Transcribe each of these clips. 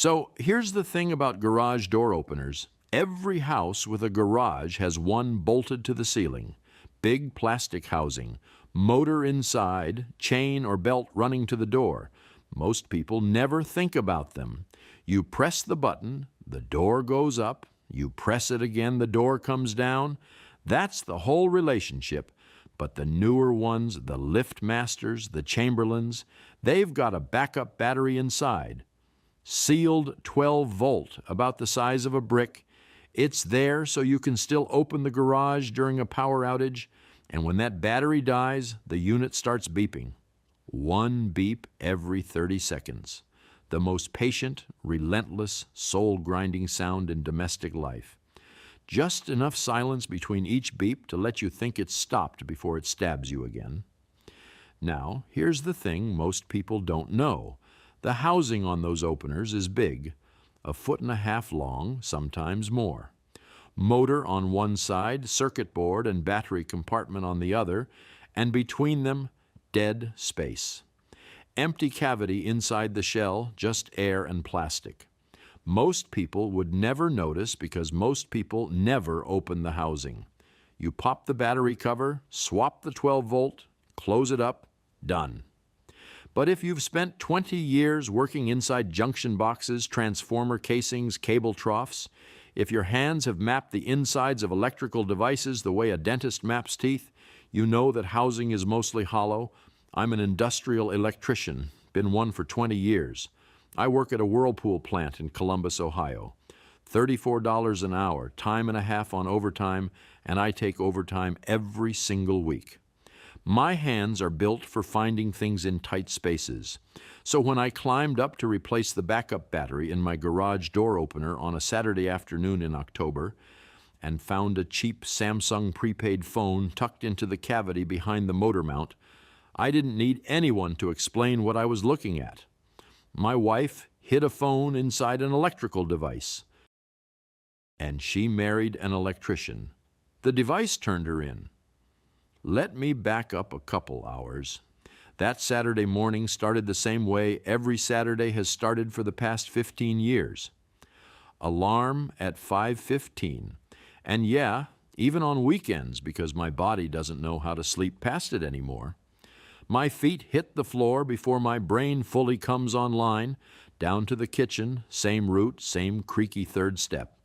So here's the thing about garage door openers. Every house with a garage has one bolted to the ceiling. Big plastic housing, motor inside, chain or belt running to the door. Most people never think about them. You press the button, the door goes up. You press it again, the door comes down. That's the whole relationship. But the newer ones, the Lift Masters, the Chamberlains, they've got a backup battery inside. Sealed 12-volt, about the size of a brick. It's there so you can still open the garage during a power outage, and when that battery dies, the unit starts beeping. One beep every 30 seconds. The most patient, relentless, soul-grinding sound in domestic life. Just enough silence between each beep to let you think it's stopped before it stabs you again. Now, here's the thing most people don't know. The housing on those openers is big, 1.5 feet long, sometimes more. Motor on one side, circuit board and battery compartment on the other, and between them, dead space. Empty cavity inside the shell, just air and plastic. Most people would never notice because most people never open the housing. You pop the battery cover, swap the 12-volt, close it up, done. But if you've spent 20 years working inside junction boxes, transformer casings, cable troughs, if your hands have mapped the insides of electrical devices the way a dentist maps teeth, you know that housing is mostly hollow. I'm an industrial electrician, been one for 20 years. I work at a Whirlpool plant in Columbus, Ohio. $34 an hour, time and a half on overtime, and I take overtime every single week. My hands are built for finding things in tight spaces. So when I climbed up to replace the backup battery in my garage door opener on a Saturday afternoon in October, and found a cheap Samsung prepaid phone tucked into the cavity behind the motor mount, I didn't need anyone to explain what I was looking at. My wife hid a phone inside an electrical device. And she married an electrician. The device turned her in. Let me back up a couple hours. That Saturday morning started the same way every Saturday has started for the past 15 years. Alarm at 5:15. And yeah, even on weekends because my body doesn't know how to sleep past it anymore. My feet hit the floor before my brain fully comes online, down to the kitchen, same route, same creaky third step.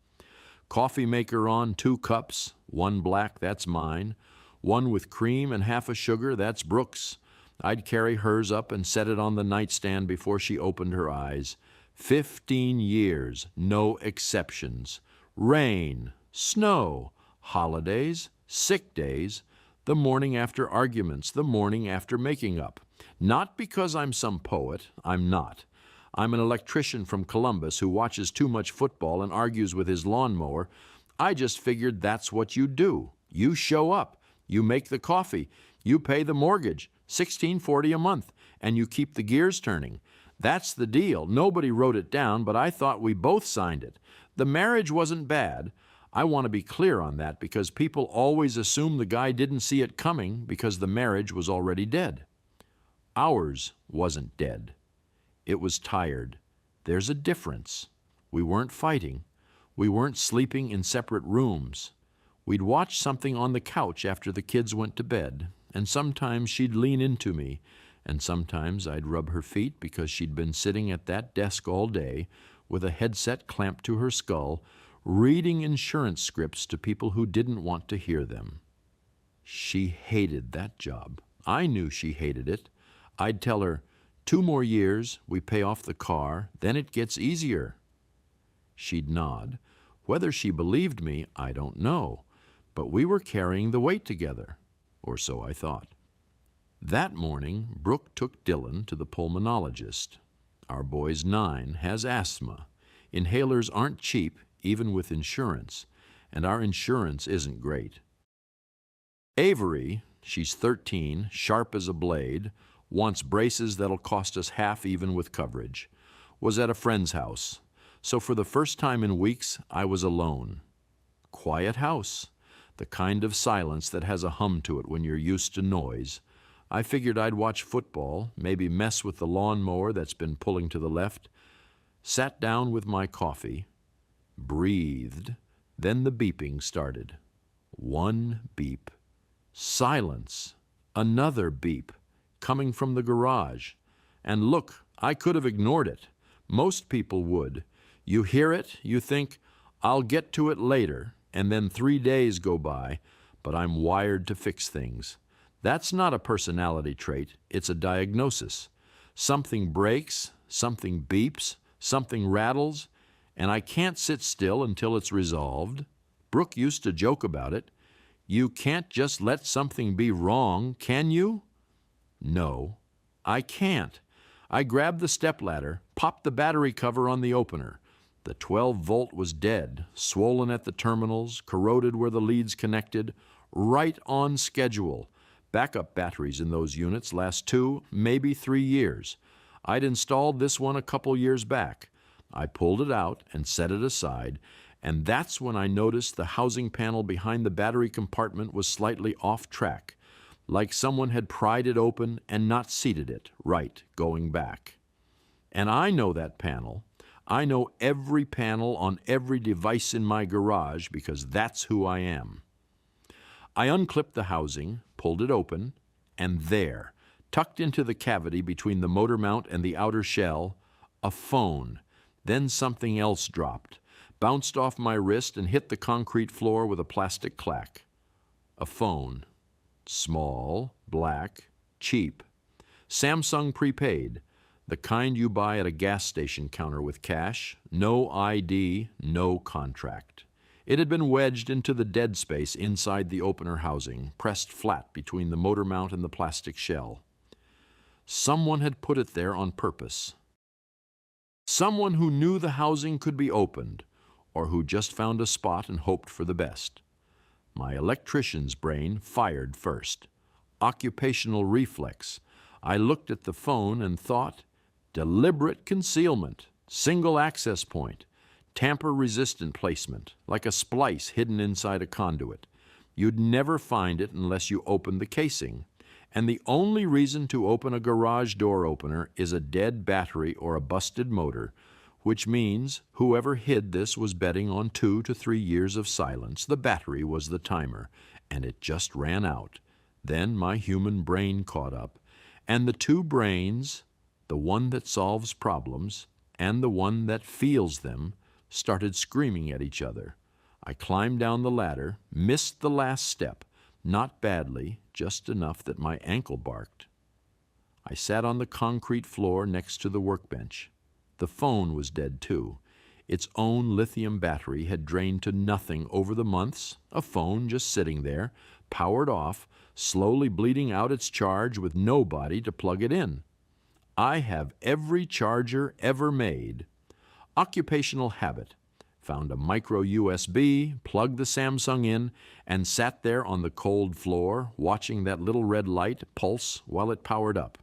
Coffee maker on, 2 cups, one black, that's mine. One with cream and half a sugar, that's Brooke's. I'd carry hers up and set it on the nightstand before she opened her eyes. 15 years, no exceptions. Rain, snow, holidays, sick days, the morning after arguments, the morning after making up. Not because I'm some poet, I'm not. I'm an electrician from Columbus who watches too much football and argues with his lawnmower. I just figured that's what you do. You show up, you make the coffee, you pay the mortgage, $16.40 a month, and you keep the gears turning. That's the deal. Nobody wrote it down, but I thought we both signed it. The marriage wasn't bad. I want to be clear on that because people always assume the guy didn't see it coming because the marriage was already dead. Ours wasn't dead. It was tired. There's a difference. We weren't fighting. We weren't sleeping in separate rooms. We'd watch something on the couch after the kids went to bed, and sometimes she'd lean into me, and sometimes I'd rub her feet because she'd been sitting at that desk all day with a headset clamped to her skull, reading insurance scripts to people who didn't want to hear them. She hated that job. I knew she hated it. I'd tell her, 2 more years, we pay off the car, then it gets easier. She'd nod. Whether she believed me, I don't know, but we were carrying the weight together, or so I thought. That morning, Brooke took Dylan to the pulmonologist. Our boy's 9, has asthma. Inhalers aren't cheap, even with insurance, and our insurance isn't great. Avery, she's 13, sharp as a blade, wants braces that'll cost us half even with coverage, was at a friend's house. So for the first time in weeks, I was alone. Quiet house, the kind of silence that has a hum to it when you're used to noise. I figured I'd watch football, maybe mess with the lawnmower that's been pulling to the left. sat down with my coffee, breathed, then the beeping started. One beep. Silence. Another beep, coming from the garage. And look, I could have ignored it. Most people would. You hear it, you think, I'll get to it later, and then 3 days go by, but I'm wired to fix things. That's not a personality trait, it's a diagnosis. Something breaks, something beeps, something rattles, and I can't sit still until it's resolved. Brooke used to joke about it. You can't just let something be wrong, can you? No, I can't. I grabbed the stepladder, popped the battery cover on the opener. The 12-volt was dead, swollen at the terminals, corroded where the leads connected, right on schedule. Backup batteries in those units last 2, maybe 3 years. I'd installed this one a couple years back. I pulled it out and set it aside, and that's when I noticed the housing panel behind the battery compartment was slightly off track, like someone had pried it open and not seated it right going back. And I know that panel. I know every panel on every device in my garage because that's who I am. I unclipped the housing, pulled it open, and there, tucked into the cavity between the motor mount and the outer shell, a phone. Then something else dropped, bounced off my wrist and hit the concrete floor with a plastic clack. A phone. Small, black, cheap. Samsung prepaid, the kind you buy at a gas station counter with cash, no ID, no contract. It had been wedged into the dead space inside the opener housing, pressed flat between the motor mount and the plastic shell. Someone had put it there on purpose. Someone who knew the housing could be opened, or who just found a spot and hoped for the best. My electrician's brain fired first. Occupational reflex. I looked at the phone and thought, deliberate concealment, single access point, tamper-resistant placement, like a splice hidden inside a conduit. You'd never find it unless you opened the casing. And the only reason to open a garage door opener is a dead battery or a busted motor, which means whoever hid this was betting on 2 to 3 years of silence. The battery was the timer, and it just ran out. Then my human brain caught up, and the two brains, the one that solves problems and the one that feels them, started screaming at each other. I climbed down the ladder, missed the last step, not badly, just enough that my ankle barked. I sat on the concrete floor next to the workbench. The phone was dead too. Its own lithium battery had drained to nothing over the months, a phone just sitting there, powered off, slowly bleeding out its charge with nobody to plug it in. I have every charger ever made. Occupational habit. Found a micro USB, plugged the Samsung in, and sat there on the cold floor, watching that little red light pulse while it powered up.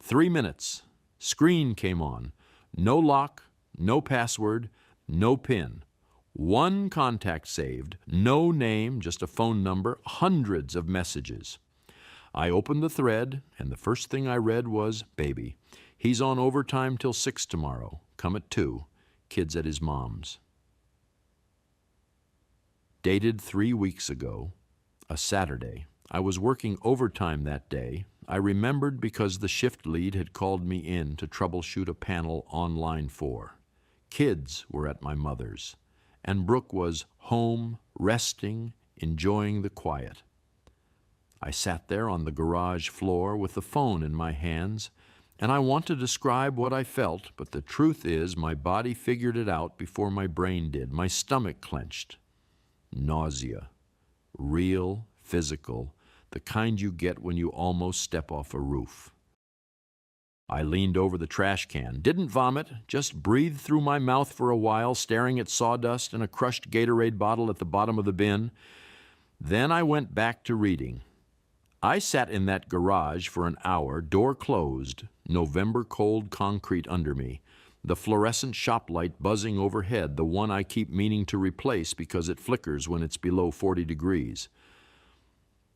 3 minutes. Screen came on. No lock, no password, no PIN. 1 contact saved, no name, just a phone number, hundreds of messages. I opened the thread, and the first thing I read was, "Baby, he's on overtime till 6 tomorrow. Come at 2. Kid's at his mom's." Dated 3 weeks ago, a Saturday. I was working overtime that day. I remembered because the shift lead had called me in to troubleshoot a panel on line 4. Kids were at my mother's, and Brooke was home, resting, enjoying the quiet. I sat there on the garage floor with the phone in my hands, and I want to describe what I felt, but the truth is my body figured it out before my brain did. My stomach clenched. Nausea. Real, physical, the kind you get when you almost step off a roof. I leaned over the trash can, didn't vomit, just breathed through my mouth for a while, staring at sawdust and a crushed Gatorade bottle at the bottom of the bin. Then I went back to reading. I sat in that garage for an hour, door closed, November cold concrete under me, the fluorescent shop light buzzing overhead, the one I keep meaning to replace because it flickers when it's below 40 degrees.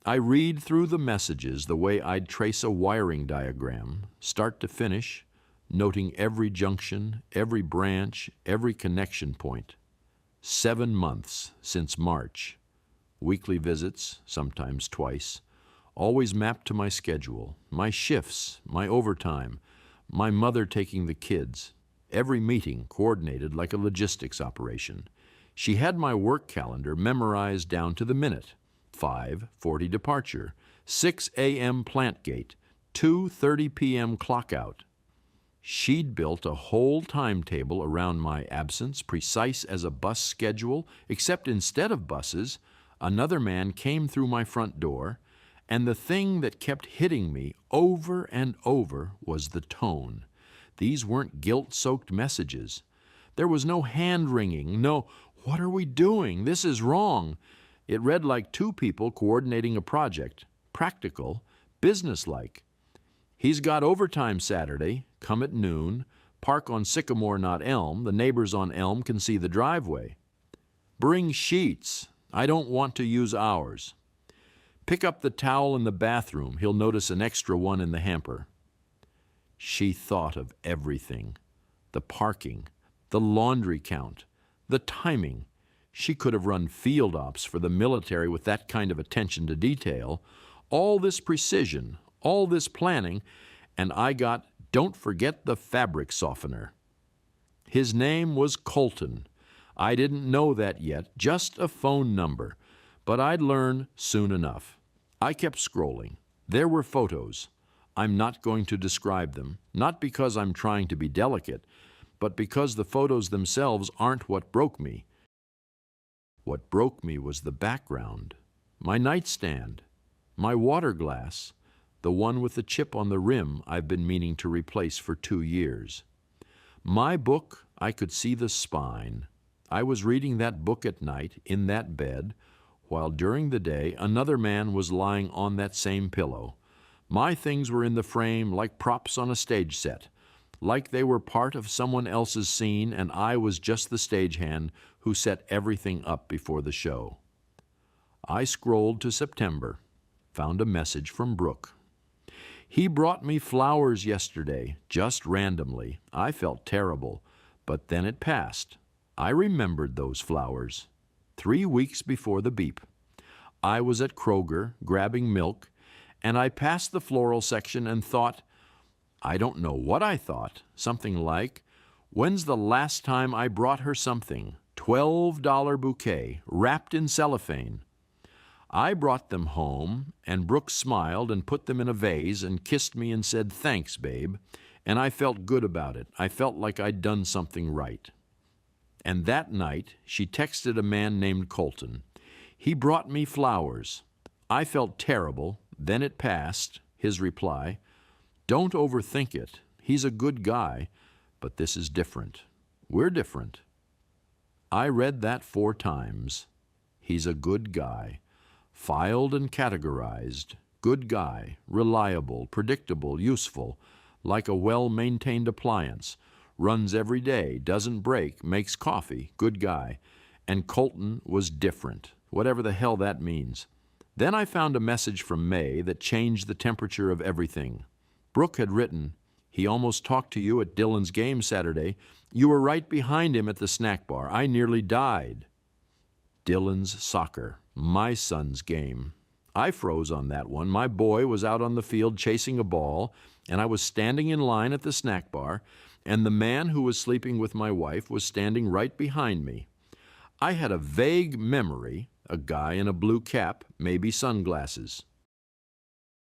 I read through the messages the way I'd trace a wiring diagram, start to finish, noting every junction, every branch, every connection point. 7 months since March. Weekly visits, sometimes twice, always mapped to my schedule, my shifts, my overtime, my mother taking the kids. Every meeting coordinated like a logistics operation. She had my work calendar memorized down to the minute. 5:40 departure, 6 a.m. plant gate, 2:30 p.m. clock out. She'd built a whole timetable around my absence, precise as a bus schedule, except instead of buses, another man came through my front door, and the thing that kept hitting me over and over was the tone. These weren't guilt-soaked messages. There was no hand-wringing, no, "What are we doing? This is wrong." It read like two people coordinating a project, practical, businesslike. "He's got overtime Saturday. Come at noon. Park on Sycamore, not Elm. The neighbors on Elm can see the driveway. Bring sheets. I don't want to use ours. Pick up the towel in the bathroom. He'll notice an extra one in the hamper." She thought of everything. The parking, the laundry count, the timing. She could have run field ops for the military with that kind of attention to detail. All this precision, all this planning, and I got, "Don't forget the fabric softener." His name was Colton. I didn't know that yet, just a phone number, but I'd learn soon enough. I kept scrolling. There were photos. I'm not going to describe them, not because I'm trying to be delicate, but because the photos themselves aren't what broke me. What broke me was the background, my nightstand, my water glass, the one with the chip on the rim I've been meaning to replace for 2 years. My book, I could see the spine. I was reading that book at night in that bed, while during the day another man was lying on that same pillow. My things were in the frame like props on a stage set, like they were part of someone else's scene and I was just the stagehand who set everything up before the show. I scrolled to September, found a message from Brooke. "He brought me flowers yesterday, just randomly. I felt terrible, but then it passed. I remembered those flowers. 3 weeks before the beep. I was at Kroger grabbing milk, and I passed the floral section and thought, I don't know what I thought, something like, when's the last time I brought her something? $12 bouquet, wrapped in cellophane. I brought them home, and Brooke smiled and put them in a vase and kissed me and said, "Thanks, babe," and I felt good about it. I felt like I'd done something right. And that night, she texted a man named Colton. "He brought me flowers. I felt terrible. Then it passed." His reply, "Don't overthink it. He's a good guy, but this is different. We're different." I read that 4 times. He's a good guy. Filed and categorized. Good guy. Reliable, predictable, useful. Like a well-maintained appliance. Runs every day, doesn't break, makes coffee. Good guy. And Colton was different, whatever the hell that means. Then I found a message from May that changed the temperature of everything. Brooke had written, "He almost talked to you at Dylan's game Saturday. You were right behind him at the snack bar. I nearly died." Dylan's soccer, my son's game. I froze on that one. My boy was out on the field chasing a ball, and I was standing in line at the snack bar, and the man who was sleeping with my wife was standing right behind me. I had a vague memory, a guy in a blue cap, maybe sunglasses.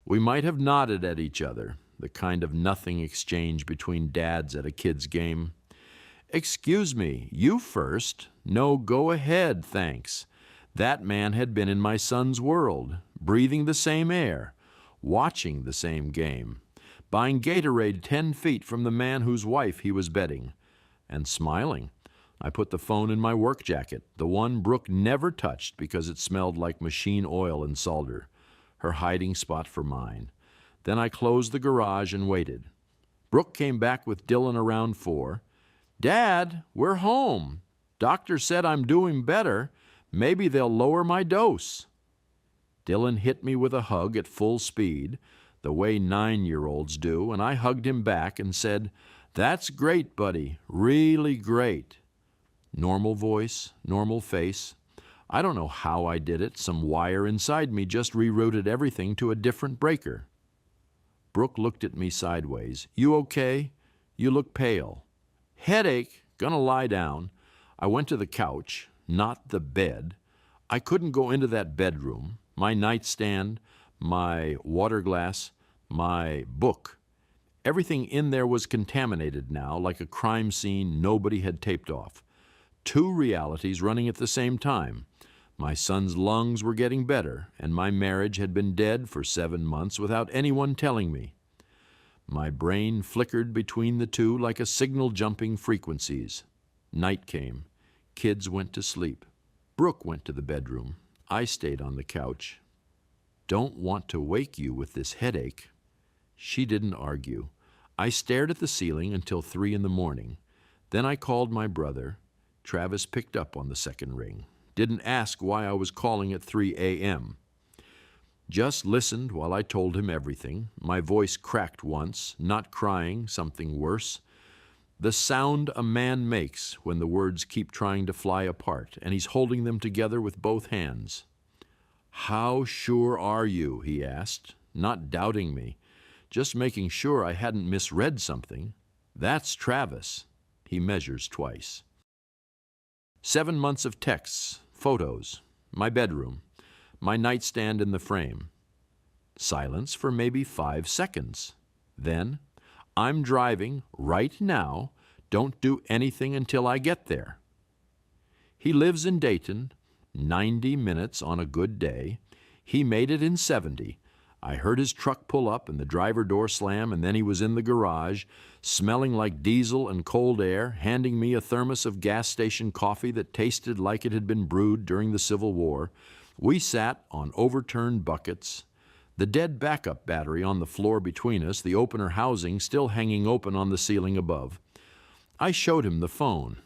We might have nodded at each other, the kind of nothing exchange between dads at a kid's game. "Excuse me, you first." "No, go ahead, thanks." That man had been in my son's world, breathing the same air, watching the same game, buying Gatorade 10 feet from the man whose wife he was betting, and smiling. I put the phone in my work jacket, the one Brooke never touched because it smelled like machine oil and solder, her hiding spot for mine. Then I closed the garage and waited. Brooke came back with Dylan around 4. "Dad, we're home. Doctor said I'm doing better. Maybe they'll lower my dose." Dylan hit me with a hug at full speed, the way 9-year-olds do, and I hugged him back and said, "That's great, buddy. Really great." Normal voice, normal face. I don't know how I did it. Some wire inside me just rerouted everything to a different breaker. Brooke looked at me sideways. "You okay? You look pale." "Headache. Gonna lie down." I went to the couch, not the bed. I couldn't go into that bedroom. My nightstand, my water glass, my book. Everything in there was contaminated now, like a crime scene nobody had taped off. Two realities running at the same time. My son's lungs were getting better, and my marriage had been dead for 7 months without anyone telling me. My brain flickered between the two like a signal jumping frequencies. Night came. Kids went to sleep. Brooke went to the bedroom. I stayed on the couch. "Don't want to wake you with this headache." She didn't argue. I stared at the ceiling until 3 in the morning. Then I called my brother. Travis picked up on the second ring. Didn't ask why I was calling at 3 a.m. Just listened while I told him everything. My voice cracked once, not crying, something worse. The sound a man makes when the words keep trying to fly apart, and he's holding them together with both hands. "How sure are you?" he asked, not doubting me, just making sure I hadn't misread something. "That's Travis." He measures twice. 7 months of texts, photos, my bedroom, my nightstand in the frame. Silence for maybe 5 seconds. Then, "I'm driving right now. Don't do anything until I get there." He lives in Dayton, 90 minutes on a good day. He made it in 70. I heard his truck pull up and the driver door slam, and then he was in the garage, smelling like diesel and cold air, handing me a thermos of gas station coffee that tasted like it had been brewed during the Civil War. We sat on overturned buckets, the dead backup battery on the floor between us, the opener housing still hanging open on the ceiling above. I showed him the phone.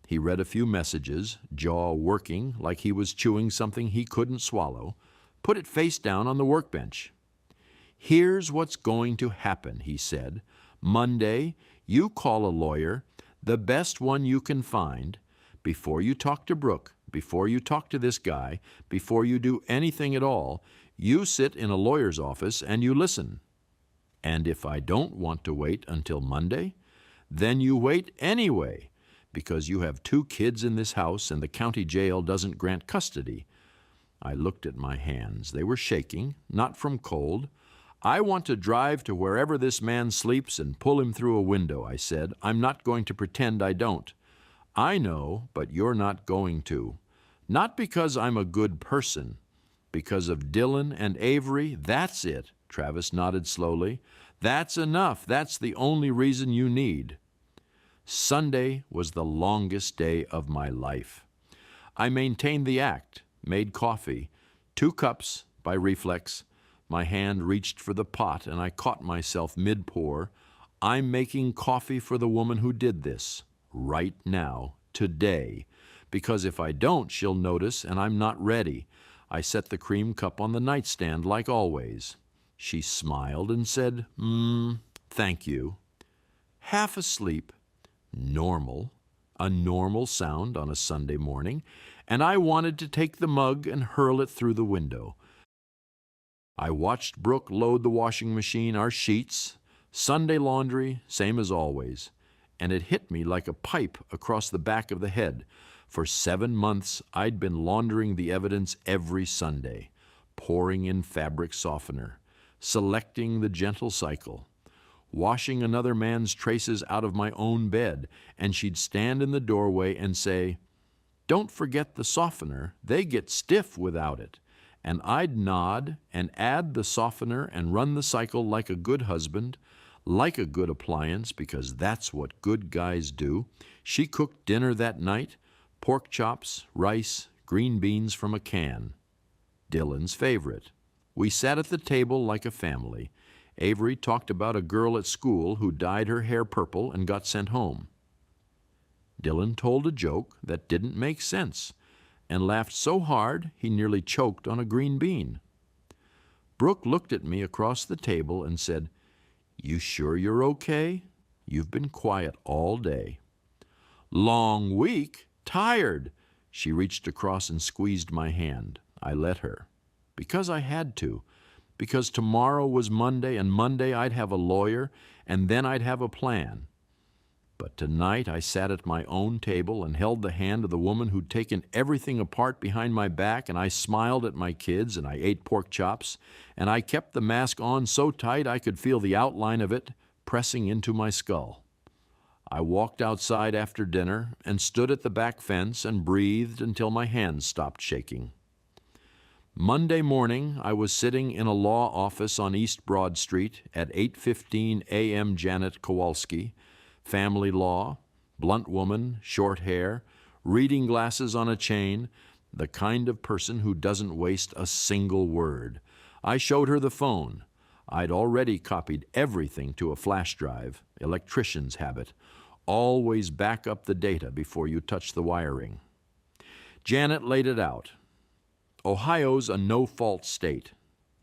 He read a few messages, jaw working like he was chewing something he couldn't swallow, put it face down on the workbench. "Here's what's going to happen," he said. "Monday, you call a lawyer, the best one you can find, before you talk to Brooke, before you talk to this guy, before you do anything at all. You sit in a lawyer's office and you listen. And if I don't want to wait until Monday, then you wait anyway, because you have 2 kids in this house and the county jail doesn't grant custody." I looked at my hands. They were shaking, not from cold. "I want to drive to wherever this man sleeps and pull him through a window," I said. "I'm not going to pretend I don't." "I know, but you're not going to. Not because I'm a good person. Because of Dylan and Avery, that's it." Travis nodded slowly. "That's enough. That's the only reason you need." Sunday was the longest day of my life. I maintained the act, made coffee, 2 cups by reflex. My hand reached for the pot and I caught myself mid-pour. I'm making coffee for the woman who did this, right now, today, because if I don't, she'll notice and I'm not ready. I set the cream cup on the nightstand like always. She smiled and said, "Thank you." Half asleep. Normal. A normal sound on a Sunday morning, and I wanted to take the mug and hurl it through the window. I watched Brooke load the washing machine, our sheets, Sunday laundry, same as always, and it hit me like a pipe across the back of the head. For 7 months, I'd been laundering the evidence every Sunday, pouring in fabric softener, selecting the gentle cycle, washing another man's traces out of my own bed, and she'd stand in the doorway and say, "Don't forget the softener, they get stiff without it." And I'd nod and add the softener and run the cycle like a good husband, like a good appliance, because that's what good guys do. She cooked dinner that night, pork chops, rice, green beans from a can. Dylan's favorite. We sat at the table like a family. Avery talked about a girl at school who dyed her hair purple and got sent home. Dylan told a joke that didn't make sense and laughed so hard he nearly choked on a green bean. Brooke looked at me across the table and said, "You sure you're okay? You've been quiet all day. Long week? Tired. She reached across and squeezed my hand. I let her. Because I had to. Because tomorrow was Monday, and Monday I'd have a lawyer, and then I'd have a plan. But tonight I sat at my own table and held the hand of the woman who'd taken everything apart behind my back, and I smiled at my kids, and I ate pork chops, and I kept the mask on so tight I could feel the outline of it pressing into my skull. I walked outside after dinner and stood at the back fence and breathed until my hands stopped shaking. Monday morning, I was sitting in a law office on East Broad Street at 8:15 a.m. Janet Kowalski, family law, blunt woman, short hair, reading glasses on a chain, the kind of person who doesn't waste a single word. I showed her the phone. I'd already copied everything to a flash drive, electrician's habit. Always back up the data before you touch the wiring. Janet laid it out. Ohio's a no-fault state.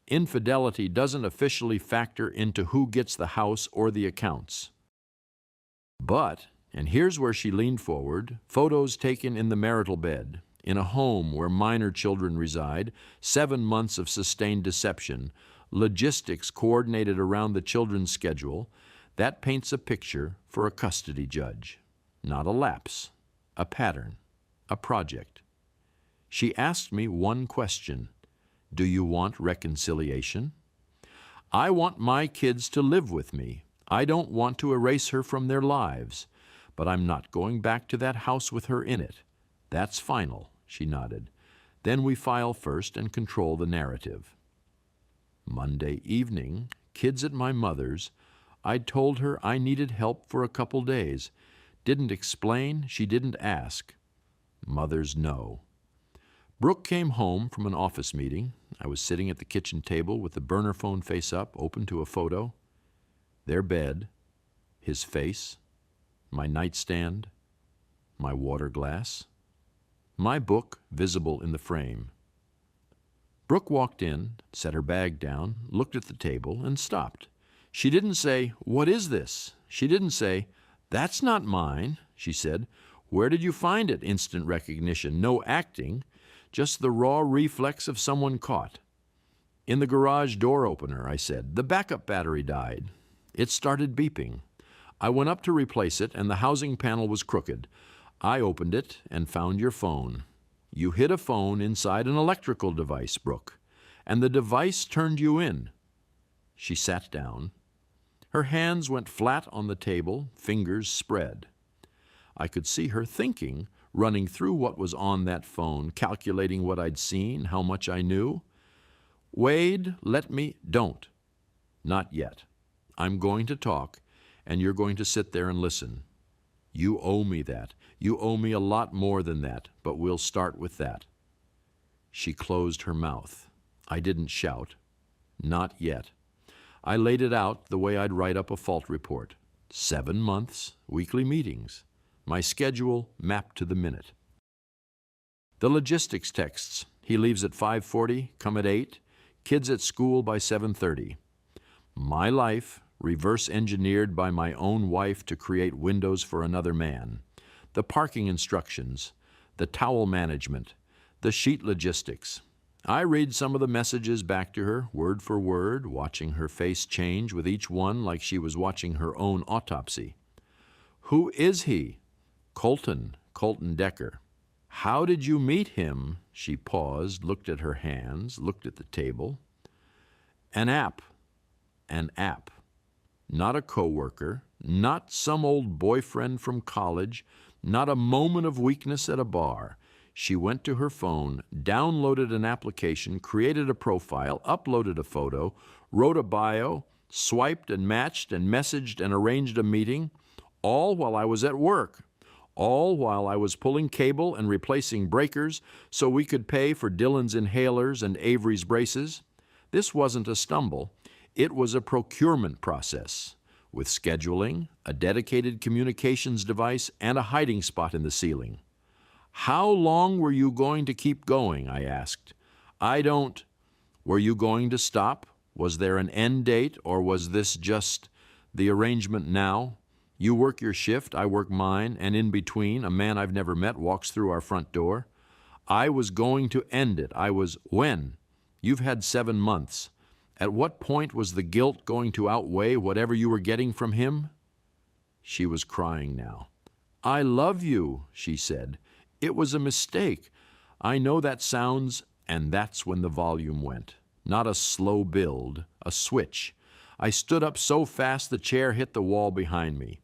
Infidelity doesn't officially factor into who gets the house or the accounts. But, and here's where she leaned forward, photos taken in the marital bed, in a home where minor children reside, 7 months of sustained deception, logistics coordinated around the children's schedule, that paints a picture for a custody judge. Not a lapse, a pattern, a project. She asked me one question. Do you want reconciliation? I want my kids to live with me. I don't want to erase her from their lives, but I'm not going back to that house with her in it. That's final, she nodded. Then we file first and control the narrative. Monday evening, kids at my mother's, I'd told her I needed help for a couple days. Didn't explain, she didn't ask. Mothers know. Brooke came home from an office meeting. I was sitting at the kitchen table with the burner phone face up, open to a photo. Their bed, his face, my nightstand, my water glass, my book visible in the frame. Brooke walked in, set her bag down, looked at the table, and stopped. She didn't say, "What is this?" She didn't say, "That's not mine," she said. "Where did you find it?" Instant recognition, no acting, just the raw reflex of someone caught. "In the garage door opener," I said. "The backup battery died." It started beeping. I went up to replace it, and the housing panel was crooked. I opened it and found your phone. You hid a phone inside an electrical device, Brooke, and the device turned you in. She sat down. Her hands went flat on the table, fingers spread. I could see her thinking, running through what was on that phone, calculating what I'd seen, how much I knew. "Wade, don't. Not yet. I'm going to talk, and you're going to sit there and listen. You owe me that. You owe me a lot more than that, but we'll start with that." She closed her mouth. I didn't shout. Not yet. I laid it out the way I'd write up a fault report. 7 months, weekly meetings. My schedule mapped to the minute. The logistics texts. He leaves at 5:40, come at 8, kids at school by 7:30. My life, reverse engineered by my own wife to create windows for another man. The parking instructions, the towel management, the sheet logistics. I read some of the messages back to her, word for word, watching her face change with each one like she was watching her own autopsy. "Who is he?" "Colton Decker." "How did you meet him?" She paused, looked at her hands, looked at the table. An app. Not a coworker, not some old boyfriend from college, not a moment of weakness at a bar. She went to her phone, downloaded an application, created a profile, uploaded a photo, wrote a bio, swiped and matched and messaged and arranged a meeting, all while I was at work, all while I was pulling cable and replacing breakers so we could pay for Dylan's inhalers and Avery's braces. This wasn't a stumble. It was a procurement process, with scheduling, a dedicated communications device, and a hiding spot in the ceiling. "How long were you going to keep going?" I asked. Were you going to stop? Was there an end date, or was this just the arrangement now? You work your shift, I work mine, and in between, a man I've never met walks through our front door. I was going to end it. When? You've had 7 months. At what point was the guilt going to outweigh whatever you were getting from him? She was crying now. I love you, she said. It was a mistake. I know that sounds, and that's when the volume went. Not a slow build, a switch. I stood up so fast the chair hit the wall behind me.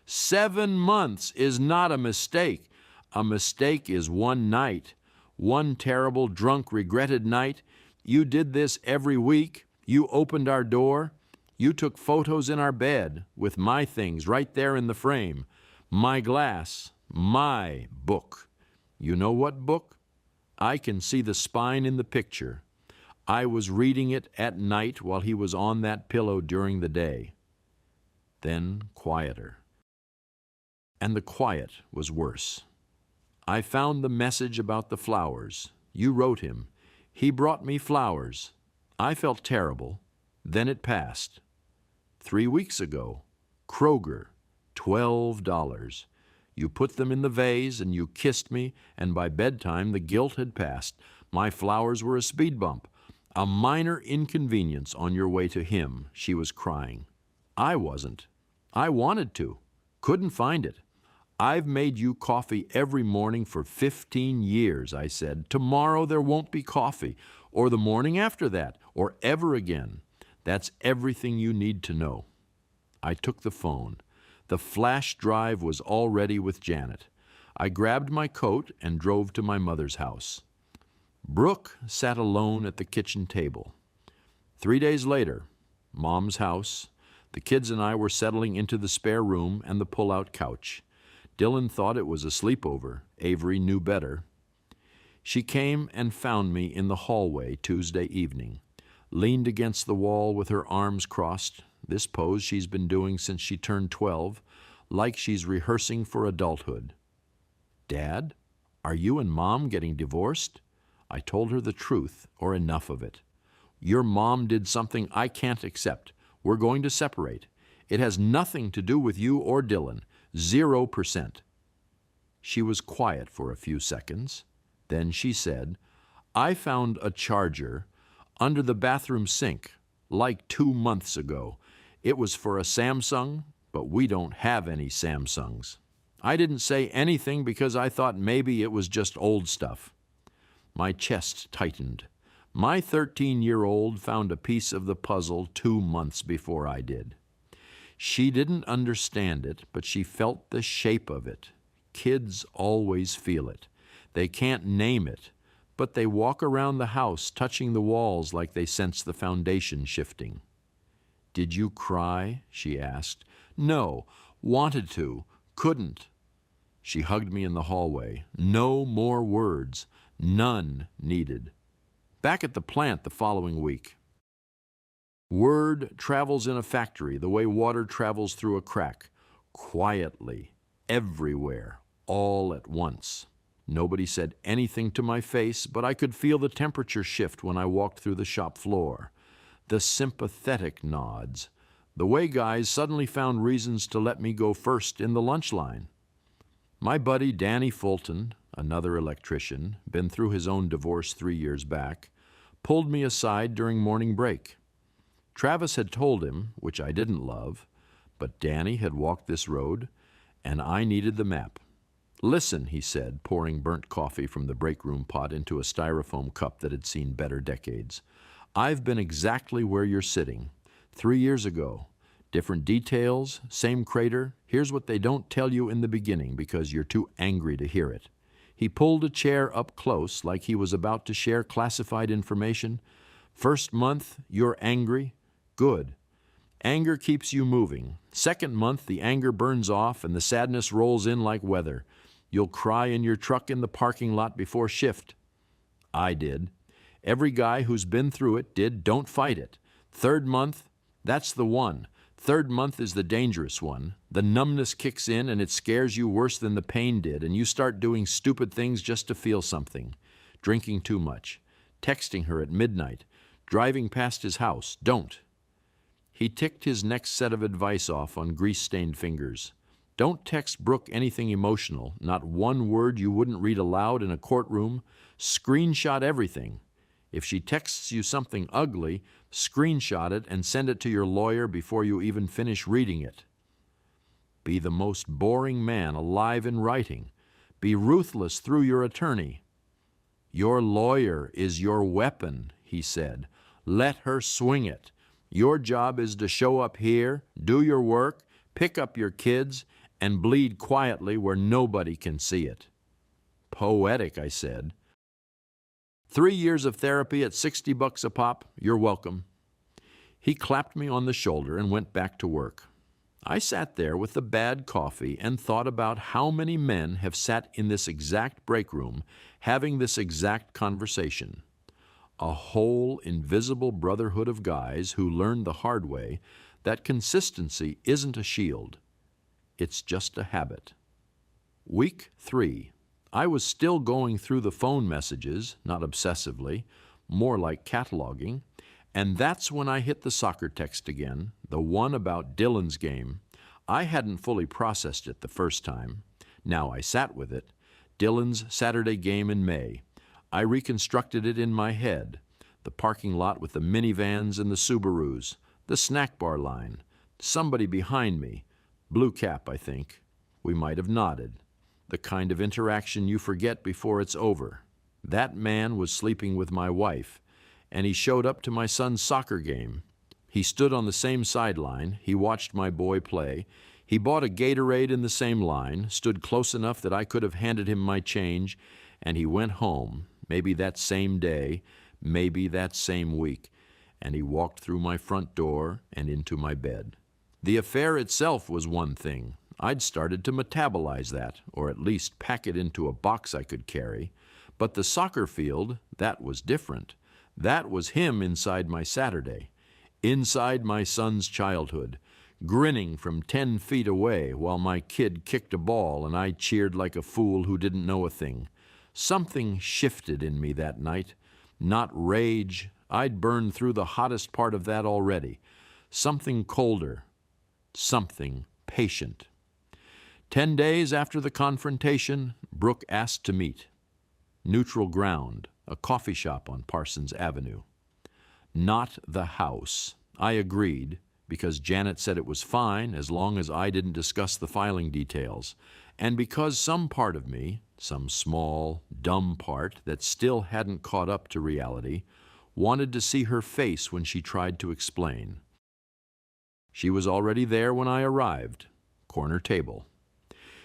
7 months is not a mistake. A mistake is one night. One terrible, drunk, regretted night. You did this every week. You opened our door. You took photos in our bed with my things right there in the frame. My glass, my book. You know what book? I can see the spine in the picture. I was reading it at night while he was on that pillow during the day. Then quieter. And the quiet was worse. I found the message about the flowers. You wrote him. He brought me flowers. I felt terrible. Then it passed. 3 weeks ago, Kroger, $12. You put them in the vase and you kissed me, and by bedtime the guilt had passed. My flowers were a speed bump. A minor inconvenience on your way to him, she was crying. I wasn't. I wanted to. Couldn't find it. I've made you coffee every morning for 15 years, I said. Tomorrow there won't be coffee, or the morning after that, or ever again. That's everything you need to know. I took the phone. The flash drive was all ready with Janet. I grabbed my coat and drove to my mother's house. Brooke sat alone at the kitchen table. 3 days later, Mom's house, the kids and I were settling into the spare room and the pull-out couch. Dylan thought it was a sleepover. Avery knew better. She came and found me in the hallway Tuesday evening, leaned against the wall with her arms crossed, this pose she's been doing since she turned 12, like she's rehearsing for adulthood. Dad, are you and Mom getting divorced? I told her the truth, or enough of it. Your mom did something I can't accept. We're going to separate. It has nothing to do with you or Dylan. 0%. She was quiet for a few seconds. Then she said, I found a charger under the bathroom sink like 2 months ago. It was for a Samsung, but we don't have any Samsungs. I didn't say anything because I thought maybe it was just old stuff. My chest tightened. My 13-year-old found a piece of the puzzle 2 months before I did. She didn't understand it, but she felt the shape of it. Kids always feel it. They can't name it, but they walk around the house touching the walls like they sense the foundation shifting. Did you cry? She asked. No, wanted to, couldn't. She hugged me in the hallway. No more words. None needed. Back at the plant the following week. Word travels in a factory the way water travels through a crack, quietly, everywhere, all at once. Nobody said anything to my face, but I could feel the temperature shift when I walked through the shop floor. The sympathetic nods, the way guys suddenly found reasons to let me go first in the lunch line. My buddy Danny Fulton, another electrician, been through his own divorce 3 years back, pulled me aside during morning break. Travis had told him, which I didn't love, but Danny had walked this road, and I needed the map. Listen, he said, pouring burnt coffee from the break room pot into a styrofoam cup that had seen better decades. I've been exactly where you're sitting, 3 years ago. Different details, same crater. Here's what they don't tell you in the beginning because you're too angry to hear it. He pulled a chair up close like he was about to share classified information. First month, you're angry. Good. Anger keeps you moving. Second month, the anger burns off and the sadness rolls in like weather. You'll cry in your truck in the parking lot before shift. I did. Every guy who's been through it did. Don't fight it. Third month, that's the one. Third month is the dangerous one. The numbness kicks in and it scares you worse than the pain did, and you start doing stupid things just to feel something. Drinking too much. Texting her at midnight. Driving past his house. Don't. He ticked his next set of advice off on grease-stained fingers. Don't text Brooke anything emotional, not one word you wouldn't read aloud in a courtroom. Screenshot everything. If she texts you something ugly, screenshot it and send it to your lawyer before you even finish reading it. Be the most boring man alive in writing. Be ruthless through your attorney. Your lawyer is your weapon, he said. Let her swing it. Your job is to show up here, do your work, pick up your kids, and bleed quietly where nobody can see it. Poetic, I said. 3 years of therapy at $60 a pop, you're welcome. He clapped me on the shoulder and went back to work. I sat there with the bad coffee and thought about how many men have sat in this exact break room having this exact conversation. A whole invisible brotherhood of guys who learned the hard way that consistency isn't a shield. It's just a habit. Week 3. I was still going through the phone messages, not obsessively, more like cataloging, and that's when I hit the soccer text again, the one about Dylan's game. I hadn't fully processed it the first time. Now I sat with it. Dylan's Saturday game in May. I reconstructed it in my head. The parking lot with the minivans and the Subarus, the snack bar line, somebody behind me, blue cap, I think. We might have nodded. The kind of interaction you forget before it's over. That man was sleeping with my wife, and he showed up to my son's soccer game. He stood on the same sideline. He watched my boy play. He bought a Gatorade in the same line, stood close enough that I could have handed him my change, and he went home, maybe that same day, maybe that same week, and he walked through my front door and into my bed. The affair itself was one thing. I'd started to metabolize that, or at least pack it into a box I could carry. But the soccer field, that was different. That was him inside my Saturday, inside my son's childhood, grinning from 10 feet away while my kid kicked a ball and I cheered like a fool who didn't know a thing. Something shifted in me that night. Not rage. I'd burned through the hottest part of that already. Something colder. Something patient. 10 days after the confrontation, Brooke asked to meet. Neutral ground, a coffee shop on Parsons Avenue. Not the house. I agreed, because Janet said it was fine as long as I didn't discuss the filing details, and because some part of me, some small, dumb part that still hadn't caught up to reality, wanted to see her face when she tried to explain. She was already there when I arrived, corner table.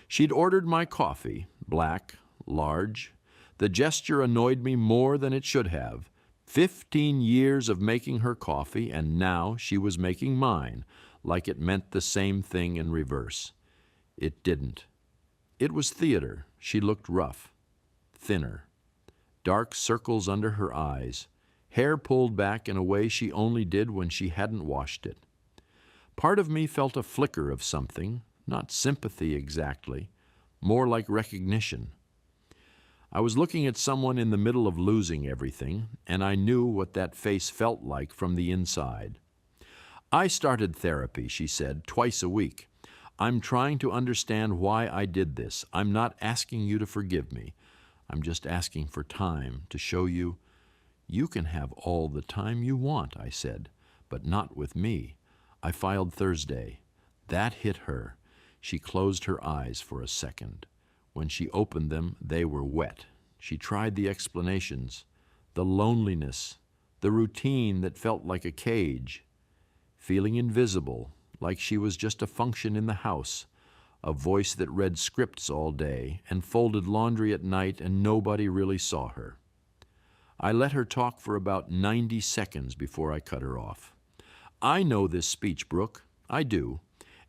She'd ordered my coffee, black, large. The gesture annoyed me more than it should have. 15 years of making her coffee, and now she was making mine, like it meant the same thing in reverse. It didn't. It was theater. She looked rough, thinner. Dark circles under her eyes, hair pulled back in a way she only did when she hadn't washed it. Part of me felt a flicker of something, not sympathy exactly, more like recognition. I was looking at someone in the middle of losing everything, and I knew what that face felt like from the inside. I started therapy, she said, twice a week. I'm trying to understand why I did this. I'm not asking you to forgive me. I'm just asking for time to show you. You can have all the time you want, I said, but not with me. I filed Thursday. That hit her. She closed her eyes for a second. When she opened them, they were wet. She tried the explanations, the loneliness, the routine that felt like a cage, feeling invisible, like she was just a function in the house, a voice that read scripts all day and folded laundry at night and nobody really saw her. I let her talk for about 90 seconds before I cut her off. I know this speech, Brooke. I do.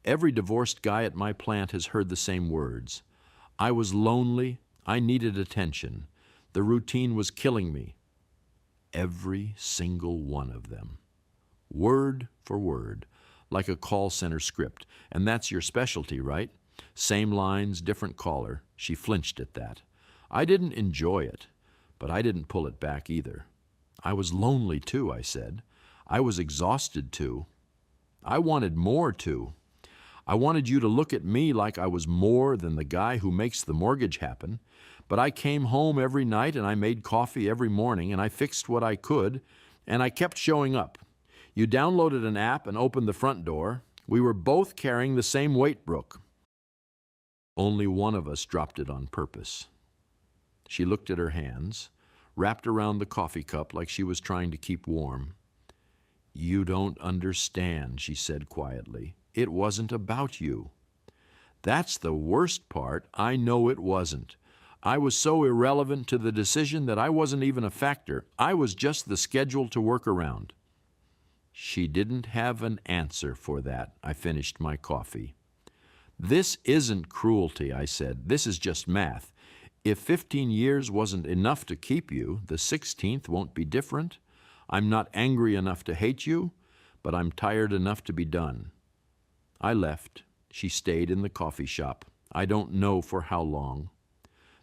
Every divorced guy at my plant has heard the same words. I was lonely. I needed attention. The routine was killing me. Every single one of them. Word for word, like a call center script. And that's your specialty, right? Same lines, different caller. She flinched at that. I didn't enjoy it, but I didn't pull it back either. I was lonely too, I said. I was exhausted too. I wanted more, too. I wanted you to look at me like I was more than the guy who makes the mortgage happen. But I came home every night and I made coffee every morning and I fixed what I could and I kept showing up. You downloaded an app and opened the front door. We were both carrying the same weight, Brooke. Only one of us dropped it on purpose. She looked at her hands, wrapped around the coffee cup like she was trying to keep warm. You don't understand, she said quietly. It wasn't about you. That's the worst part. I know it wasn't. I was so irrelevant to the decision that I wasn't even a factor. I was just the schedule to work around. She didn't have an answer for that. I finished my coffee. This isn't cruelty, I said. This is just math. If 15 years wasn't enough to keep you, the 16th won't be different. I'm not angry enough to hate you, but I'm tired enough to be done. I left. She stayed in the coffee shop. I don't know for how long.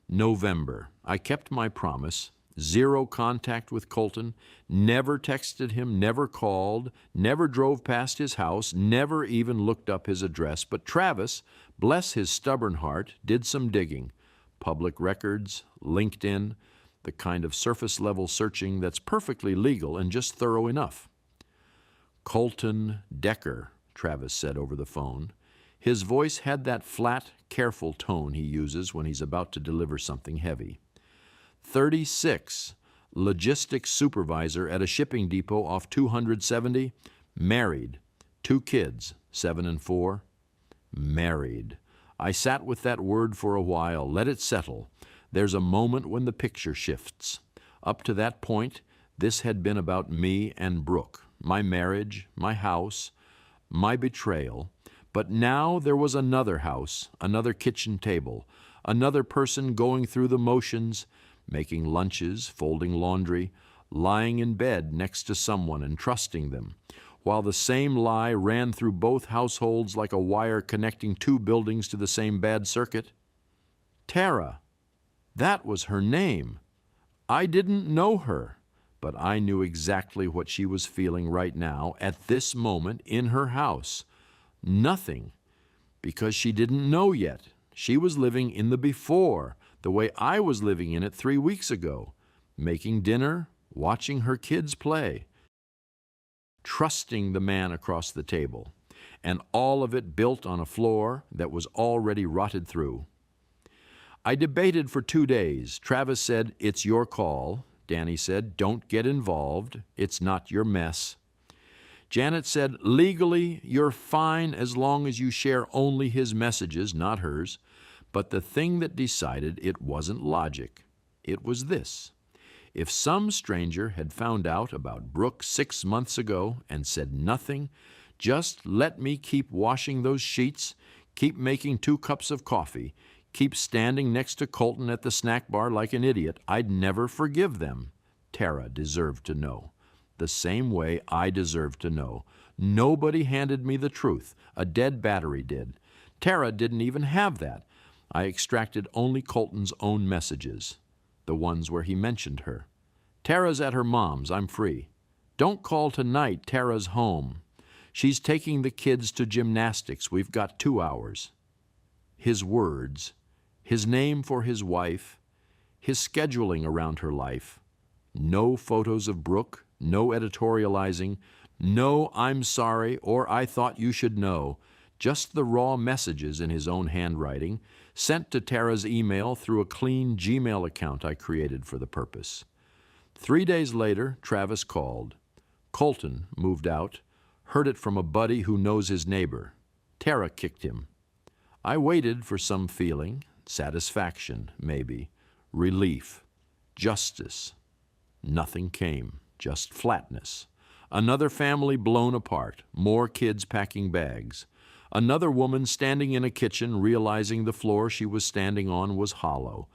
November. I kept my promise. 0 contact with Colton. Never texted him, never called, never drove past his house, never even looked up his address. But Travis, bless his stubborn heart, did some digging. Public records, LinkedIn, the kind of surface-level searching that's perfectly legal and just thorough enough. Colton Decker, Travis said over the phone. His voice had that flat, careful tone he uses when he's about to deliver something heavy. 36, logistics supervisor at a shipping depot off 270, married, 2 kids, 7 and 4. Married. I sat with that word for a while, let it settle. There's a moment when the picture shifts. Up to that point, this had been about me and Brooke, my marriage, my house, my betrayal. But now there was another house, another kitchen table, another person going through the motions, making lunches, folding laundry, lying in bed next to someone and trusting them, while the same lie ran through both households like a wire connecting 2 buildings to the same bad circuit. Tara. That was her name. I didn't know her, but I knew exactly what she was feeling right now at this moment in her house. Nothing, because she didn't know yet. She was living in the before, the way I was living in it 3 weeks ago, making dinner, watching her kids play, trusting the man across the table, and all of it built on a floor that was already rotted through. I debated for 2 days. Travis said, "It's your call." Danny said, "Don't get involved. It's not your mess." Janet said, "Legally, you're fine as long as you share only his messages, not hers." But the thing that decided it wasn't logic. It was this. If some stranger had found out about Brooke 6 months ago and said nothing, just let me keep washing those sheets, keep making 2 cups of coffee, keep standing next to Colton at the snack bar like an idiot, I'd never forgive them. Tara deserved to know. The same way I deserved to know. Nobody handed me the truth. A dead battery did. Tara didn't even have that. I extracted only Colton's own messages, the ones where he mentioned her. "Tara's at her mom's. I'm free." "Don't call tonight. Tara's home. She's taking the kids to gymnastics. We've got 2 hours. His words, his name for his wife, his scheduling around her life. No photos of Brooke, no editorializing, no "I'm sorry" or "I thought you should know." Just the raw messages in his own handwriting, sent to Tara's email through a clean Gmail account I created for the purpose. 3 days later, Travis called. Colton moved out, heard it from a buddy who knows his neighbor. Tara kicked him. I waited for some feeling, satisfaction, maybe, relief, justice. Nothing came, just flatness. Another family blown apart, more kids packing bags. Another woman standing in a kitchen realizing the floor she was standing on was hollow.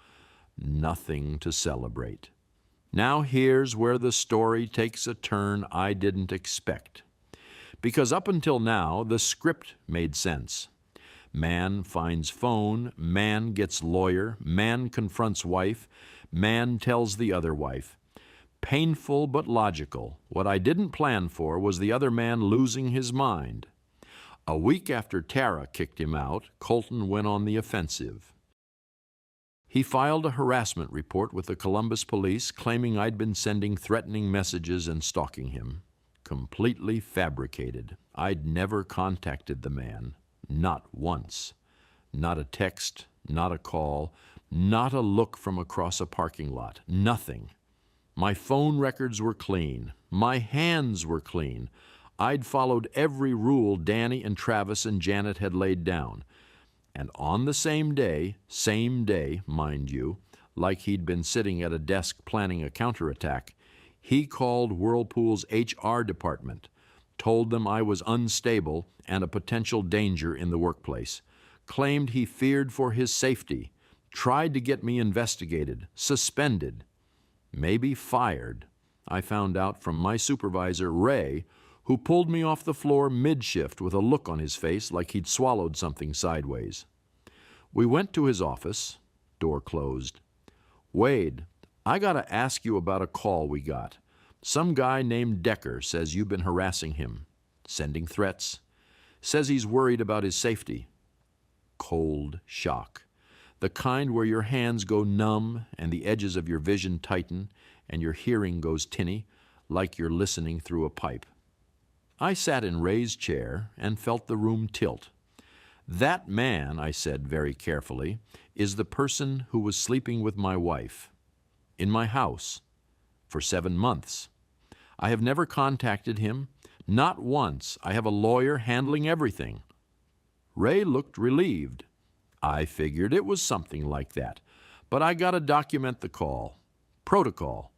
Nothing to celebrate. Now here's where the story takes a turn I didn't expect. Because up until now, the script made sense. Man finds phone, man gets lawyer, man confronts wife, man tells the other wife. Painful but logical. What I didn't plan for was the other man losing his mind. A week after Tara kicked him out, Colton went on the offensive. He filed a harassment report with the Columbus police claiming I'd been sending threatening messages and stalking him. Completely fabricated. I'd never contacted the man. Not once. Not a text, not a call, not a look from across a parking lot. Nothing. My phone records were clean. My hands were clean. I'd followed every rule Danny and Travis and Janet had laid down. And on the same day, mind you, like he'd been sitting at a desk planning a counterattack, he called Whirlpool's HR department, told them I was unstable and a potential danger in the workplace, claimed he feared for his safety, tried to get me investigated, suspended, maybe fired. I found out from my supervisor, Ray, who pulled me off the floor mid-shift with a look on his face like he'd swallowed something sideways. We went to his office, door closed. "Wade, I gotta ask you about a call we got. Some guy named Decker says you've been harassing him, sending threats, says he's worried about his safety." Cold shock. The kind where your hands go numb and the edges of your vision tighten and your hearing goes tinny, like you're listening through a pipe. I sat in Ray's chair and felt the room tilt. "That man," I said very carefully, "is the person who was sleeping with my wife. In my house. For 7 months. I have never contacted him. Not once. I have a lawyer handling everything." Ray looked relieved. I figured it was something like that. But I gotta document the call. Protocol.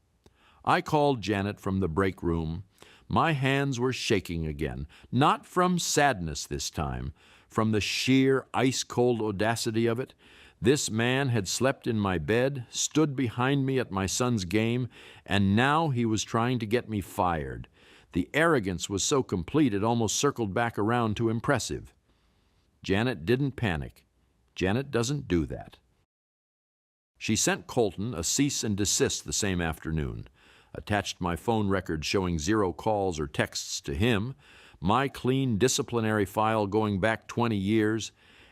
I called Janet from the break room. My hands were shaking again, not from sadness this time, from the sheer ice-cold audacity of it. This man had slept in my bed, stood behind me at my son's game, and now he was trying to get me fired. The arrogance was so complete it almost circled back around to impressive. Janet didn't panic. Janet doesn't do that. She sent Colton a cease and desist the same afternoon, attached my phone record showing 0 calls or texts to him, my clean disciplinary file going back 20 years,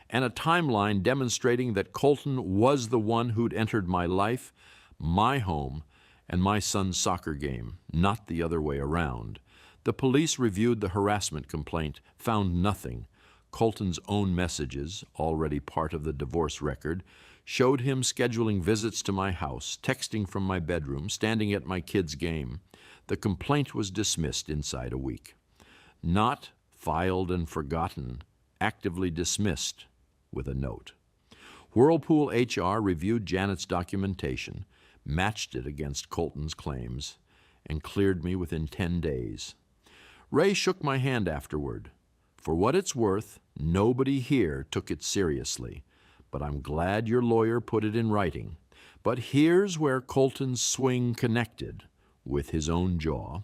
and a timeline demonstrating that Colton was the one who'd entered my life, my home, and my son's soccer game, not the other way around. The police reviewed the harassment complaint, found nothing. Colton's own messages, already part of the divorce record, showed him scheduling visits to my house, texting from my bedroom, standing at my kid's game. The complaint was dismissed inside a week. Not filed and forgotten, actively dismissed with a note. Whirlpool HR reviewed Janet's documentation, matched it against Colton's claims, and cleared me within 10 days. Ray shook my hand afterward. For what it's worth, nobody here took it seriously, but I'm glad your lawyer put it in writing. But here's where Colton's swing connected with his own jaw.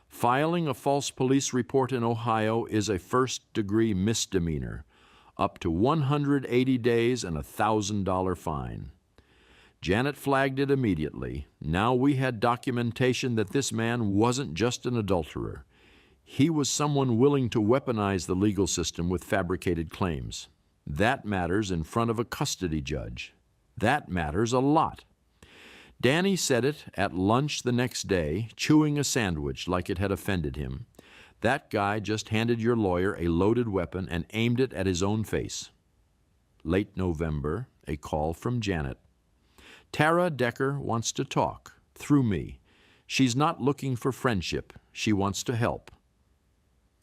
Filing a false police report in Ohio is a first-degree misdemeanor, up to 180 days and a $1,000 fine. Janet flagged it immediately. Now we had documentation that this man wasn't just an adulterer. He was someone willing to weaponize the legal system with fabricated claims. That matters in front of a custody judge. That matters a lot. Danny said it at lunch the next day, chewing a sandwich like it had offended him. That guy just handed your lawyer a loaded weapon and aimed it at his own face. Late November, a call from Janet. "Tara Decker wants to talk, through me. She's not looking for friendship. She wants to help."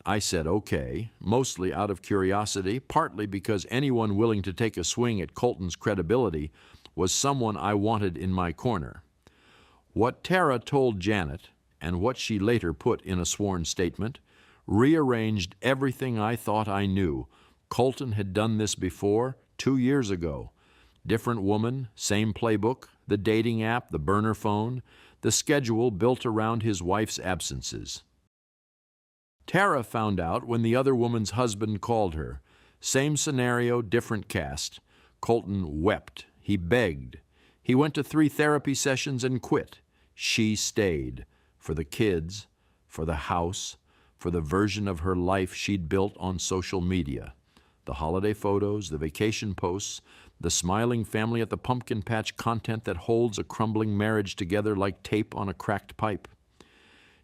I said okay, mostly out of curiosity, partly because anyone willing to take a swing at Colton's credibility was someone I wanted in my corner. What Tara told Janet, and what she later put in a sworn statement, rearranged everything I thought I knew. Colton had done this before, 2 years ago. Different woman, same playbook, the dating app, the burner phone, the schedule built around his wife's absences. Tara found out when the other woman's husband called her. Same scenario, different cast. Colton wept. He begged. He went to 3 therapy sessions and quit. She stayed. For the kids, for the house, for the version of her life she'd built on social media. The holiday photos, the vacation posts, the smiling family at the pumpkin patch content that holds a crumbling marriage together like tape on a cracked pipe.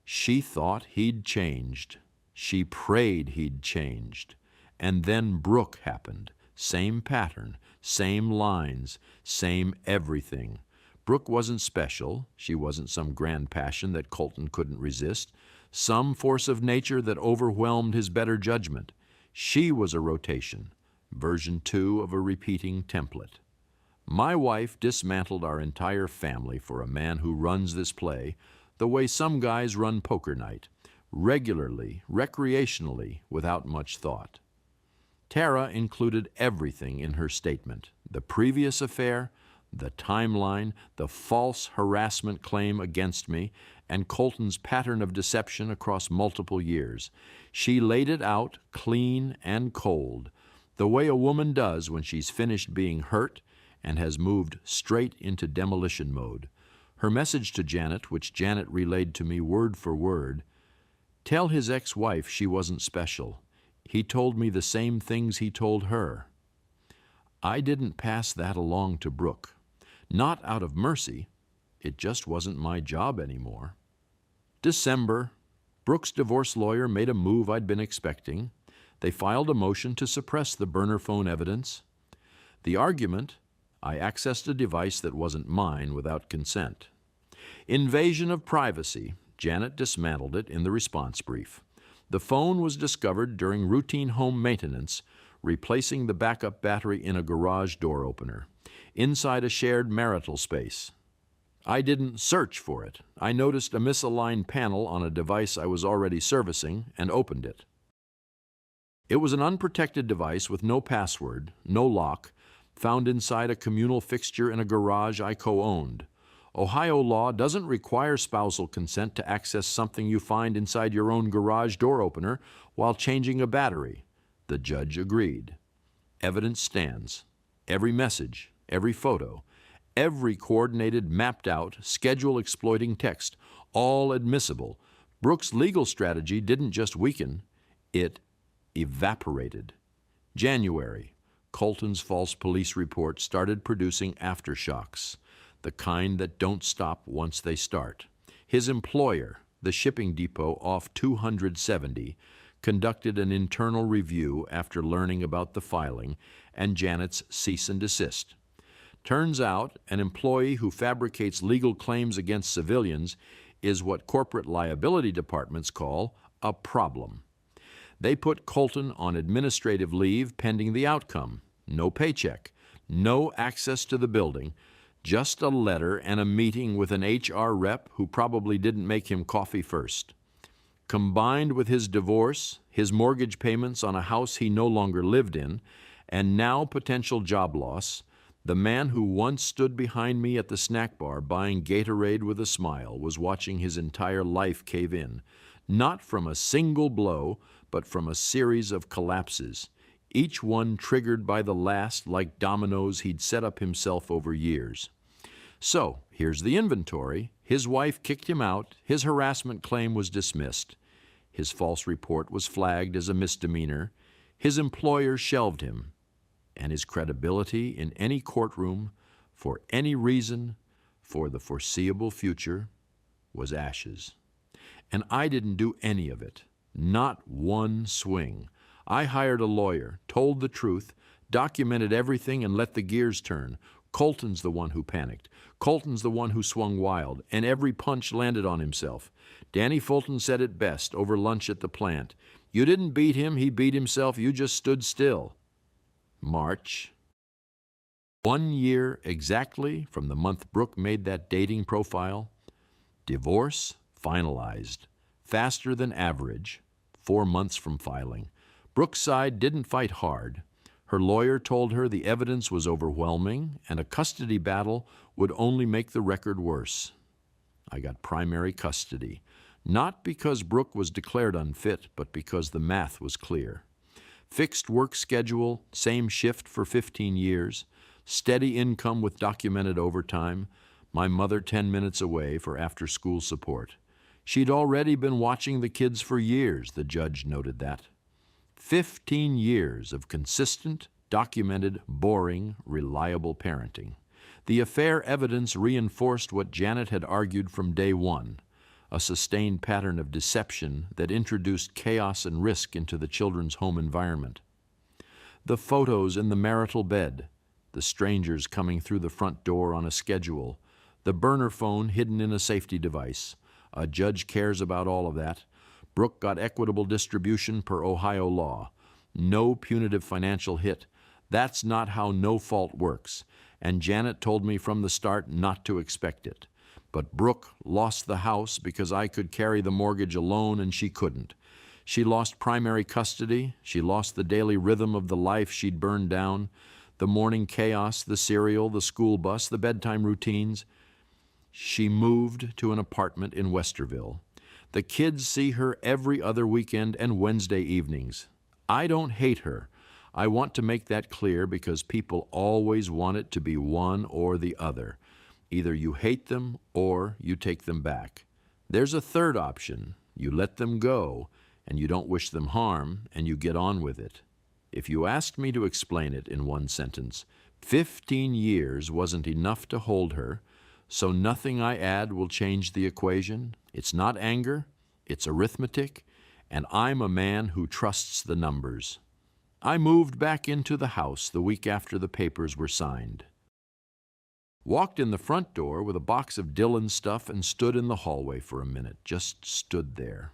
She thought he'd changed. She prayed he'd changed. And then Brooke happened. Same pattern, same lines, same everything. Brooke wasn't special. She wasn't some grand passion that Colton couldn't resist, some force of nature that overwhelmed his better judgment. She was a rotation, version 2 of a repeating template. My wife dismantled our entire family for a man who runs this play the way some guys run poker night, regularly, recreationally, without much thought. Tara included everything in her statement: the previous affair, the timeline, the false harassment claim against me, and Colton's pattern of deception across multiple years. She laid it out clean and cold, the way a woman does when she's finished being hurt and has moved straight into demolition mode. Her message to Janet, which Janet relayed to me word for word: tell his ex-wife she wasn't special. He told me the same things he told her. I didn't pass that along to Brooke. Not out of mercy. It just wasn't my job anymore. December. Brooke's divorce lawyer made a move I'd been expecting. They filed a motion to suppress the burner phone evidence. The argument: I accessed a device that wasn't mine without consent. Invasion of privacy. Janet dismantled it in the response brief. The phone was discovered during routine home maintenance, replacing the backup battery in a garage door opener, inside a shared marital space. I didn't search for it. I noticed a misaligned panel on a device I was already servicing and opened it. It was an unprotected device with no password, no lock, found inside a communal fixture in a garage I co-owned. Ohio law doesn't require spousal consent to access something you find inside your own garage door opener while changing a battery. The judge agreed. Evidence stands. Every message, every photo, every coordinated, mapped-out, schedule-exploiting text, all admissible. Brooke's legal strategy didn't just weaken, it evaporated. January. Colton's false police report started producing aftershocks, the kind that don't stop once they start. His employer, the shipping depot off 270, conducted an internal review after learning about the filing and Janet's cease and desist. Turns out an employee who fabricates legal claims against civilians is what corporate liability departments call a problem. They put Colton on administrative leave pending the outcome. No paycheck, no access to the building, just a letter and a meeting with an HR rep who probably didn't make him coffee first. Combined with his divorce, his mortgage payments on a house he no longer lived in, and now potential job loss, the man who once stood behind me at the snack bar buying Gatorade with a smile was watching his entire life cave in, not from a single blow, but from a series of collapses, each one triggered by the last like dominoes he'd set up himself over years. So, here's the inventory. His wife kicked him out. His harassment claim was dismissed. His false report was flagged as a misdemeanor. His employer shelved him. And his credibility in any courtroom, for any reason, for the foreseeable future, was ashes. And I didn't do any of it. Not one swing. I hired a lawyer, told the truth, documented everything, and let the gears turn. Colton's the one who panicked. Colton's the one who swung wild, and every punch landed on himself. Danny Fulton said it best over lunch at the plant. You didn't beat him, he beat himself, you just stood still. March. 1 year exactly from the month Brooke made that dating profile. Divorce finalized. Faster than average. 4 months from filing. Brooke's side didn't fight hard. Her lawyer told her the evidence was overwhelming and a custody battle would only make the record worse. I got primary custody, not because Brooke was declared unfit, but because the math was clear. Fixed work schedule, same shift for 15 years, steady income with documented overtime, my mother 10 minutes away for after-school support. She'd already been watching the kids for years, the judge noted that. 15 years of consistent, documented, boring, reliable parenting. The affair evidence reinforced what Janet had argued from day one, a sustained pattern of deception that introduced chaos and risk into the children's home environment. The photos in the marital bed, the strangers coming through the front door on a schedule, the burner phone hidden in a safety device. A judge cares about all of that. Brooke got equitable distribution per Ohio law. No punitive financial hit. That's not how no fault works, and Janet told me from the start not to expect it. But Brooke lost the house because I could carry the mortgage alone and she couldn't. She lost primary custody. She lost the daily rhythm of the life she'd burned down, the morning chaos, the cereal, the school bus, the bedtime routines. She moved to an apartment in Westerville. The kids see her every other weekend and Wednesday evenings. I don't hate her. I want to make that clear because people always want it to be one or the other. Either you hate them or you take them back. There's a third option. You let them go, and you don't wish them harm, and you get on with it. If you asked me to explain it in one sentence, 15 years wasn't enough to hold her, so nothing I add will change the equation. It's not anger, it's arithmetic, and I'm a man who trusts the numbers. I moved back into the house the week after the papers were signed. Walked in the front door with a box of Dylan's stuff and stood in the hallway for a minute, just stood there.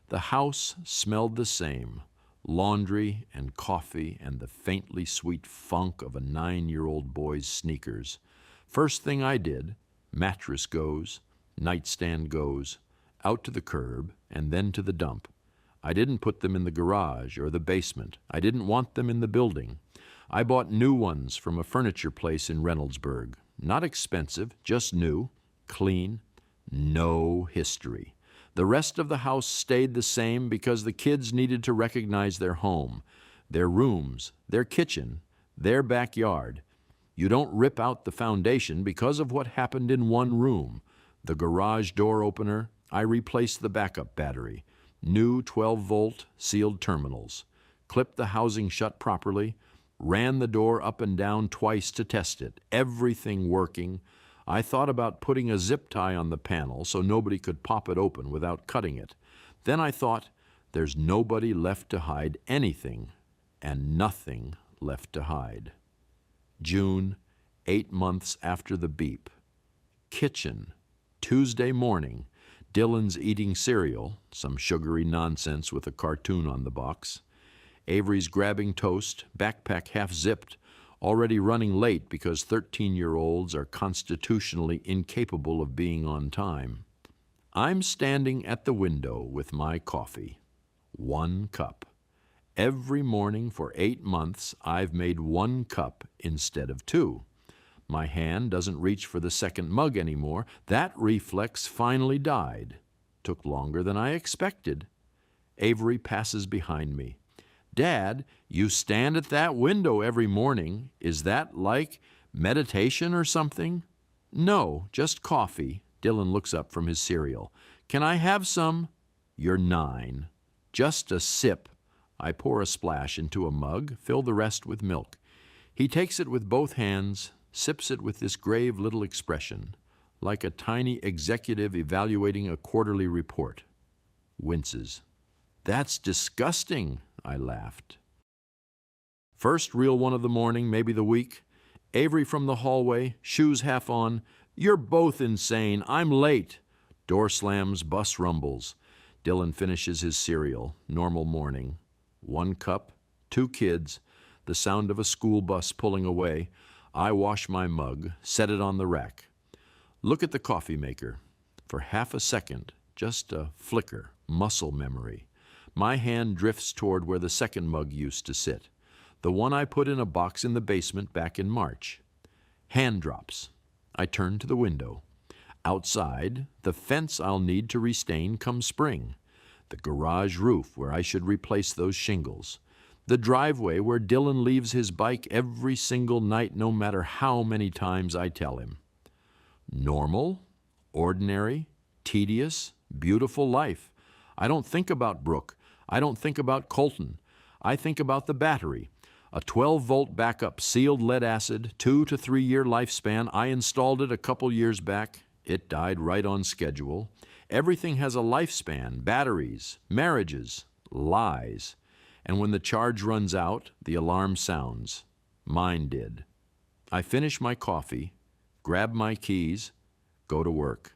The house smelled the same, laundry and coffee and the faintly sweet funk of a 9-year-old boy's sneakers. First thing I did, mattress goes, nightstand goes, out to the curb, and then to the dump. I didn't put them in the garage or the basement. I didn't want them in the building. I bought new ones from a furniture place in Reynoldsburg. Not expensive, just new, clean, no history. The rest of the house stayed the same because the kids needed to recognize their home, their rooms, their kitchen, their backyard. You don't rip out the foundation because of what happened in one room. The garage door opener, I replaced the backup battery. New 12-volt sealed terminals. Clipped the housing shut properly. Ran the door up and down twice to test it. Everything working. I thought about putting a zip tie on the panel so nobody could pop it open without cutting it. Then I thought, there's nobody left to hide anything, and nothing left to hide. June, 8 months after the beep. Kitchen, Tuesday morning. Dylan's eating cereal, some sugary nonsense with a cartoon on the box. Avery's grabbing toast, backpack half-zipped, already running late because 13-year-olds are constitutionally incapable of being on time. I'm standing at the window with my coffee. 1 cup. Every morning for 8 months, I've made 1 cup instead of 2. My hand doesn't reach for the second mug anymore. That reflex finally died. Took longer than I expected. Avery passes behind me. Dad, you stand at that window every morning. Is that like meditation or something? No, just coffee. Dylan looks up from his cereal. Can I have some? You're 9. Just a sip. I pour a splash into a mug, fill the rest with milk. He takes it with both hands, sips it with this grave little expression, like a tiny executive evaluating a quarterly report. Winces. That's disgusting, I laughed. First real one of the morning, maybe the week. Avery from the hallway, shoes half on. You're both insane. I'm late. Door slams, bus rumbles. Dylan finishes his cereal. Normal morning. 1 cup, 2 kids, the sound of a school bus pulling away. I wash my mug, set it on the rack. Look at the coffee maker. For half a second, just a flicker, muscle memory. My hand drifts toward where the second mug used to sit, the one I put in a box in the basement back in March. Hand drops. I turn to the window. Outside, the fence I'll need to restain come spring. The garage roof where I should replace those shingles. The driveway where Dylan leaves his bike every single night, no matter how many times I tell him. Normal, ordinary, Tedious, beautiful life. I don't think about Brooke. I don't think about Colton. I think about the battery. A 12-volt backup sealed lead acid, 2 to 3 year lifespan. I installed it a couple years back. It died right on schedule. Everything has a lifespan, batteries, marriages, lies. And when the charge runs out, the alarm sounds. Mine did. I finish my coffee, grab my keys, go to work.